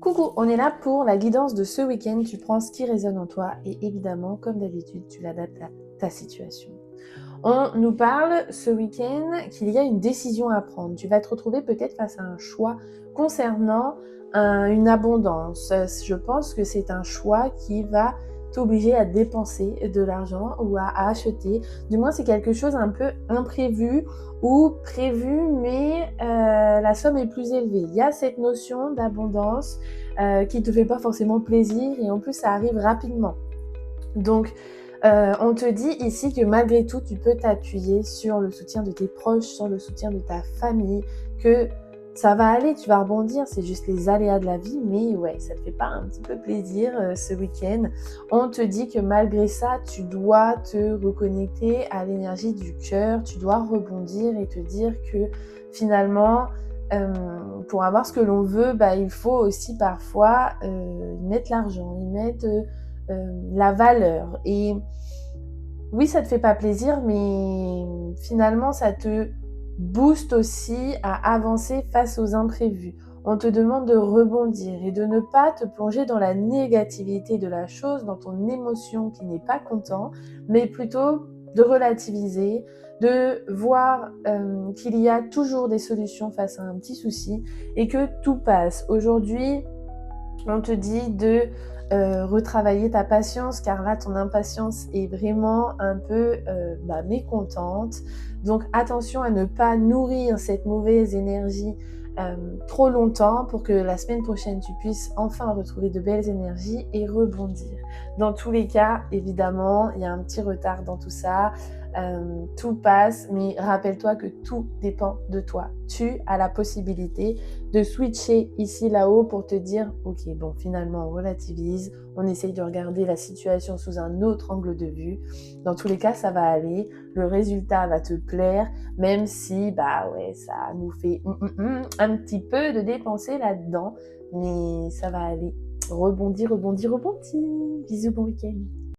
Coucou, on est là pour la guidance de ce week-end. Tu prends ce qui résonne en toi et évidemment, comme d'habitude, tu l'adaptes à ta situation. On nous parle ce week-end qu'il y a une décision à prendre. Tu vas te retrouver peut-être face à un choix concernant une abondance. Je pense que c'est un choix qui va t'obliger à dépenser de l'argent ou à acheter. Du moins, c'est quelque chose un peu imprévu ou prévu, mais la somme est plus élevée. Il y a cette notion d'abondance qui ne te fait pas forcément plaisir et en plus, ça arrive rapidement. Donc, on te dit ici que malgré tout, tu peux t'appuyer sur le soutien de tes proches, sur le soutien de ta famille, que ça va aller, tu vas rebondir, c'est juste les aléas de la vie, mais ouais, ça te fait pas un petit peu plaisir ce week-end. On te dit que malgré ça, tu dois te reconnecter à l'énergie du cœur, tu dois rebondir et te dire que finalement, pour avoir ce que l'on veut, il faut aussi parfois y mettre l'argent, y mettre la valeur. Et oui, ça te fait pas plaisir, mais finalement, ça te booste aussi à avancer face aux imprévus. On te demande de rebondir et de ne pas te plonger dans la négativité de la chose, dans ton émotion qui n'est pas content, mais plutôt de relativiser, de voir qu'il y a toujours des solutions face à un petit souci et que tout passe. Aujourd'hui, on te dit de retravailler ta patience, car là, ton impatience est vraiment un peu mécontente. Donc, attention à ne pas nourrir cette mauvaise énergie trop longtemps pour que la semaine prochaine, tu puisses enfin retrouver de belles énergies et rebondir. Dans tous les cas, évidemment, il y a un petit retard dans tout ça. Tout passe, mais rappelle-toi que tout dépend de toi. Tu as la possibilité de switcher ici là-haut pour te dire ok, bon, finalement on relativise, on essaye de regarder la situation sous un autre angle de vue. Dans tous les cas, ça va aller, le résultat va te plaire, même si ça nous fait un petit peu de dépenser là-dedans, mais ça va aller. Rebondir. Bisous, bon week-end.